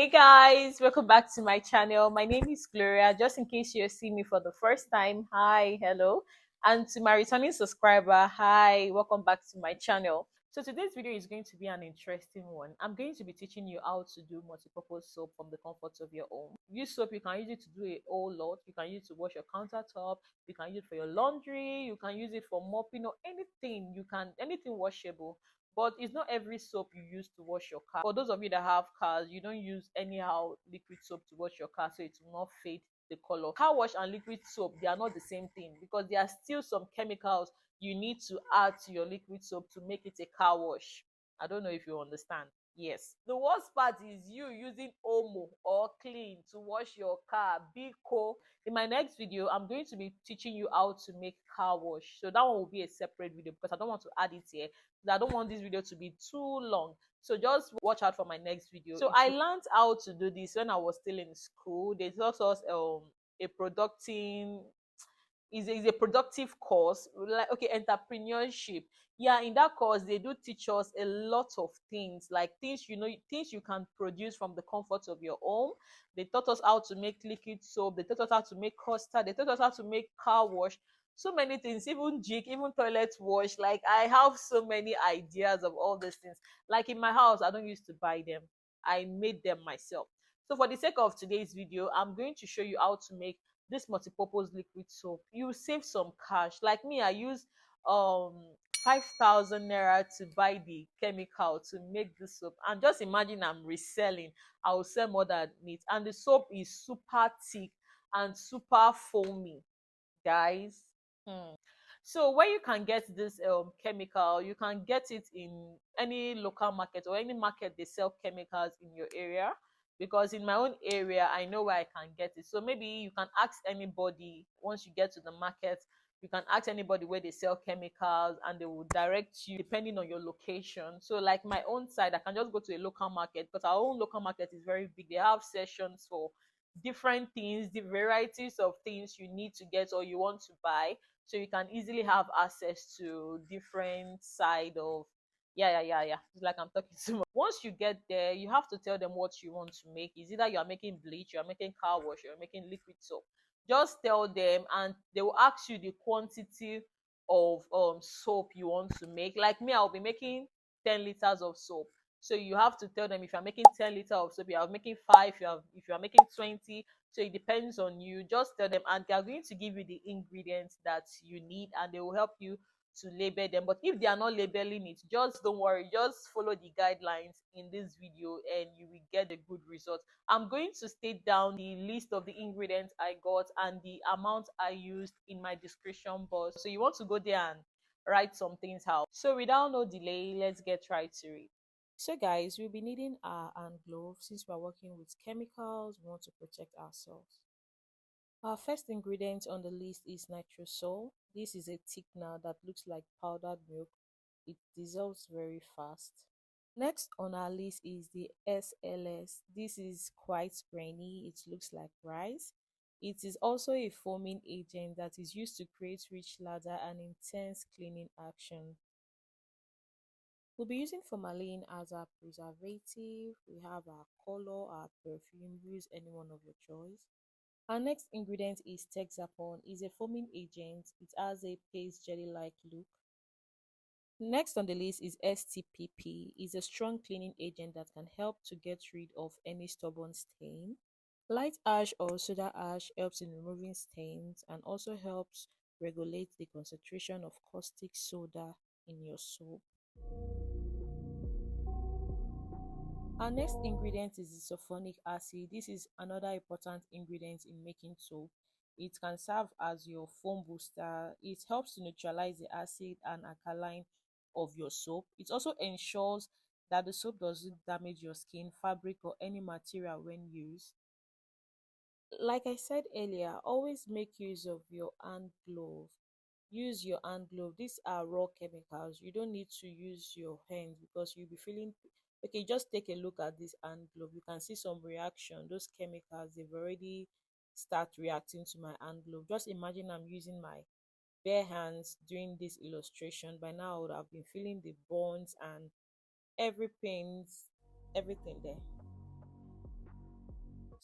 Hey guys, welcome back to my channel. My name is Gloria. Just in case you're seeing me for the first time, hi, hello. And to my returning subscriber, hi, welcome back to my channel. So today's video is going to be an interesting one. I'm going to be teaching you how to do multi-purpose soap from the comfort of your home. Use soap, you can use it to do a whole lot. You can use it to wash your countertop, you can use it for your laundry, you can use it for mopping or anything. Anything washable, but it's not every soap you use to wash your car. For those of you that have cars, you don't use anyhow liquid soap to wash your car so it will not fade the color. Car wash and liquid soap, they are not the same thing because there are still some chemicals you need to add to your liquid soap to make it a car wash. I don't know if you understand. Yes. The worst part is you using Omo or clean to wash your car. Big co. In my next video, I'm going to be teaching you how to make car wash. So that one will be a separate video because I don't want to add it here. I don't want this video to be too long. So just watch out for my next video. So I learned how to do this when I was still in school. They taught us a producting is a productive course, like okay, entrepreneurship. Yeah, in that course they do teach us a lot of things, like things you can produce from the comfort of your home. They taught us how to make liquid soap, they taught us how to make custard, they taught us how to make car wash, so many things, even jig, even toilet wash. Like I have so many ideas of all these things. Like in my house, I don't used to buy them, I made them myself. So for the sake of today's video, I'm going to show you how to make this multi-purpose liquid soap. You save some cash. Like me, I use um 5,000 naira to buy the chemical to make this soap, and just imagine I'm reselling. I will sell more than it, and the soap is super thick and super foamy, guys. So where you can get this chemical, you can get it in any local market or any market they sell chemicals in your area. Because in my own area, I know where I can get it. So maybe you can ask anybody once you get to the market. You can ask anybody where they sell chemicals, and they will direct you depending on your location. So, like my own side, I can just go to a local market because our own local market is very big. They have sessions for different things, the varieties of things you need to get or you want to buy, so you can easily have access to different side of yeah. It's like I'm talking too much. Once you get there, you have to tell them what you want to make. Is either you are making bleach, you are making car wash, you're making liquid soap. Just tell them and they will ask you the quantity of soap you want to make. Like me, I'll be making 10 liters of soap. So you have to tell them if you're making 10 liters of soap, you are making 5, if you are making 20. So it depends on you. Just tell them, and they are going to give you the ingredients that you need, and they will help you to label them. But if they are not labeling it, just don't worry, just follow the guidelines in this video and you will get a good result. I'm going to state down the list of the ingredients I got and the amount I used in my description box, so you want to go there and write some things out. So without no delay, let's get right to it. So guys, we'll be needing our hand gloves. Since we're working with chemicals, we want to protect ourselves. Our first ingredient on the list is Nitrosol. This is a thickener that looks like powdered milk. It dissolves very fast. Next on our list is the SLS. This is quite grainy. It looks like rice. It is also a foaming agent that is used to create rich lather and intense cleaning action. We'll be using formalin as our preservative. We have our color, our perfume. Use any one of your choice. Our next ingredient is Texapon. It's a foaming agent. It has a paste jelly-like look. Next on the list is STPP. It's a strong cleaning agent that can help to get rid of any stubborn stain. Light ash or soda ash helps in removing stains and also helps regulate the concentration of caustic soda in your soap. Our next ingredient is the sulfonic acid. This is another important ingredient in making soap. It can serve as your foam booster. It helps to neutralize the acid and alkaline of your soap. It also ensures that the soap doesn't damage your skin, fabric, or any material when used. Like I said earlier, always make use of your hand glove. Use your hand glove. These are raw chemicals. You don't need to use your hands because you'll be feeling okay. Just take a look at this hand glove. You can see some reaction. Those chemicals, they've already start reacting to my hand glove. Just imagine I'm using my bare hands doing this illustration. By now I would have been feeling the burns and every pains, everything there.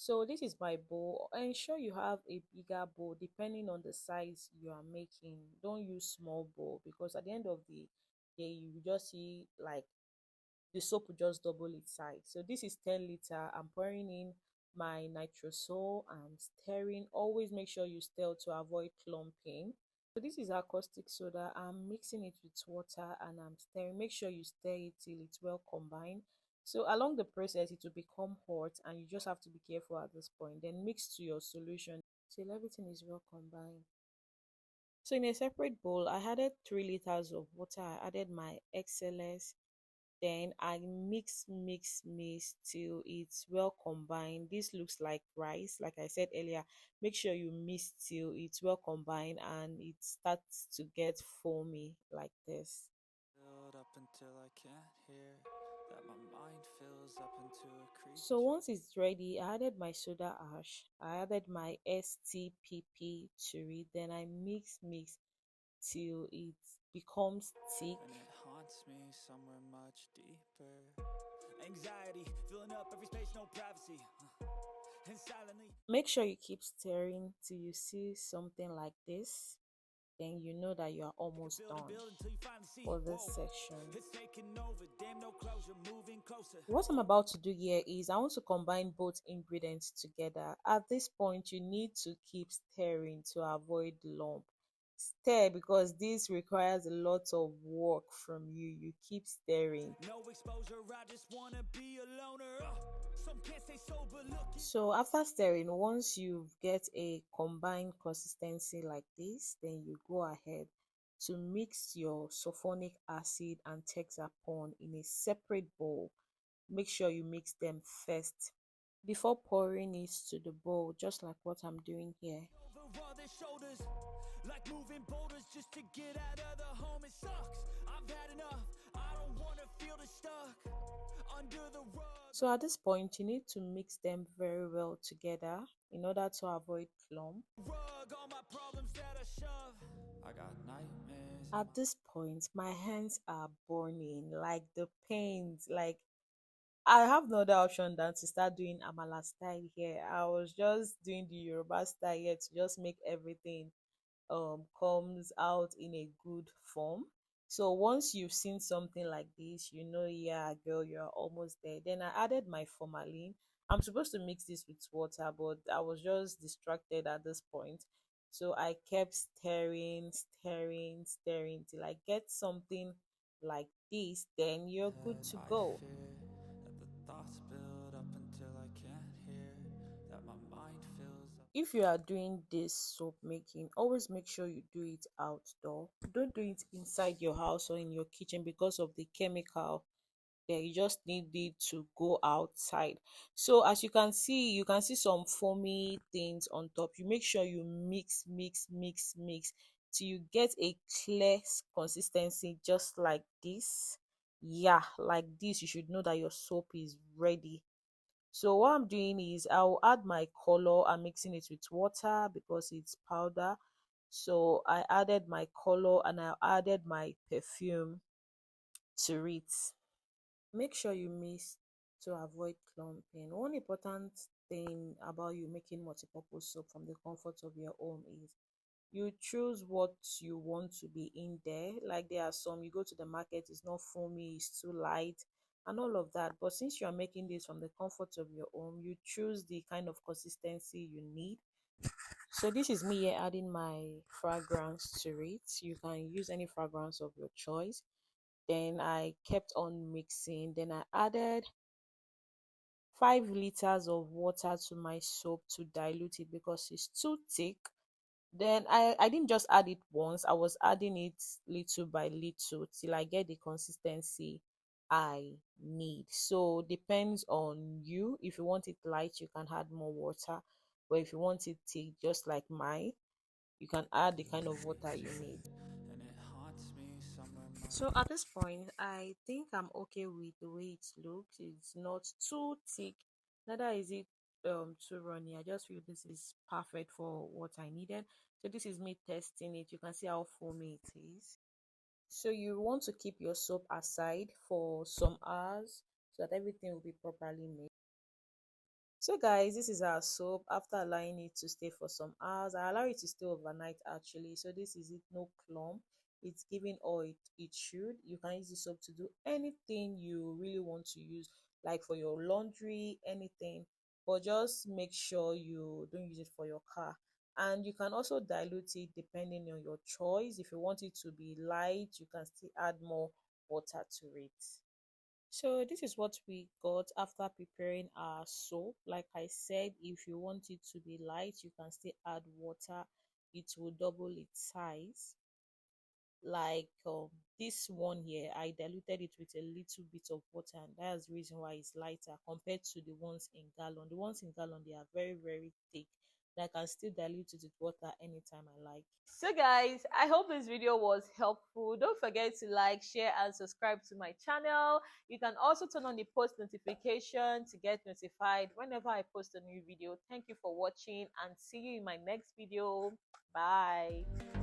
So this is my bowl. Ensure you have a bigger bowl depending on the size you are making. Don't use small bowl because at the end of the day you just see like the soap will just double its size. So this is 10 liter. I'm pouring in my nitrosol and stirring. Always make sure you stir to avoid clumping. So this is our caustic soda. I'm mixing it with water and I'm stirring. Make sure you stir it till it's well combined. So along the process, it will become hot and you just have to be careful at this point. Then mix to your solution till everything is well combined. So in a separate bowl, I added 3 liters of water. I added my XLS, then I mix till it's well combined. This looks like rice. Like I said earlier, make sure you mix till it's well combined and it starts to get foamy like this. Build up until I can't hear, that my mind fills up into a So creature. once it's ready, I added my soda ash. I added my STPP to it. Then I mix till it becomes thick. And it haunts me somewhere much deeper. Anxiety filling up every space, no privacy. And silently Make sure you keep stirring till you see something like this. Then you know that you are almost done build until you finally see. for this Whoa, section. it's taking over. Damn, no closure, moving closer. What I'm about to do here is I want to combine both ingredients together. At this point, you need to keep stirring to avoid lump. Stir because this requires a lot of work from you. You keep stirring. No exposure, I just wanna be a loner. Some can't stay sober, looking. So after stirring, once you get a combined consistency like this, then you go ahead to mix your sulfonic acid and Texapon in a separate bowl. Make sure you mix them first before pouring it to the bowl, just like what I'm doing here. Over all their shoulders, like moving boulders just to get out of the home. It sucks, I've had enough. I don't wanna feel the stuck under the rug. So at this point, you need to mix them very well together in order to avoid clump. Rug all my problems that I shove. I got nightmares. At this point, my hands are burning, like the pains, like I have no other option than to start doing Amala style here. I was just doing the Yoruba style here to just make everything comes out in a good form. So once you've seen something like this, you know, yeah, girl, you're almost there. Then I added my formalin. I'm supposed to mix this with water, but I was just distracted at this point. So I kept stirring till I get something like this. Then you're good to I go. fear that the thoughts build up until I can't hear, that my mind fills up. If you are doing this soap making, always make sure you do it outdoor. Don't do it inside your house or in your kitchen because of the chemical there. You just need it to go outside. So as you can see some foamy things on top. You make sure you mix till you get a clear consistency, just like this. Yeah, like this, you should know that your soap is ready. So what I'm doing is I'll add my color. I'm mixing it with water because it's powder. So I added my color and I added my perfume to it. Make sure you mix to avoid clumping. One important thing about you making multi-purpose soap from the comfort of your home is you choose what you want to be in there. Like there are some, you go to the market, it's not foamy, it's too light and all of that. But since you are making this from the comfort of your home, you choose the kind of consistency you need. So this is me here adding my fragrance to it. You can use any fragrance of your choice. Then I kept on mixing. Then I added 5 liters of water to my soap to dilute it because it's too thick. Then I didn't just add it once, I was adding it little by little till I get the consistency I need. So depends on you. If you want it light, you can add more water. But if you want it thick, just like mine, you can add the kind of water you need. And it haunts me somewhere much. So at this point, I think I'm okay with the way it looks. It's not too thick, neither is it too runny. I just feel this is perfect for what I needed. So this is me testing it. You can see how foamy it is. So you want to keep your soap aside for some hours so that everything will be properly made. So guys, this is our soap. After allowing it to stay for some hours, I allow it to stay overnight actually. So this is it, no clump. It's giving all it should. You can use this soap to do anything you really want to use, like for your laundry, anything. But just make sure you don't use it for your car. And you can also dilute it depending on your choice. If you want it to be light, you can still add more water to it. So this is what we got after preparing our soap. Like I said, if you want it to be light, you can still add water. It will double its size. Like this one here, I diluted it with a little bit of water, and that's the reason why it's lighter compared to the ones in gallon. The ones in gallon, they are very, very thick. And I can still dilute it with water anytime I like. So guys, I hope this video was helpful. Don't forget to like, share, and subscribe to my channel. You can also turn on the post notification to get notified whenever I post a new video. Thank you for watching and see you in my next video. Bye.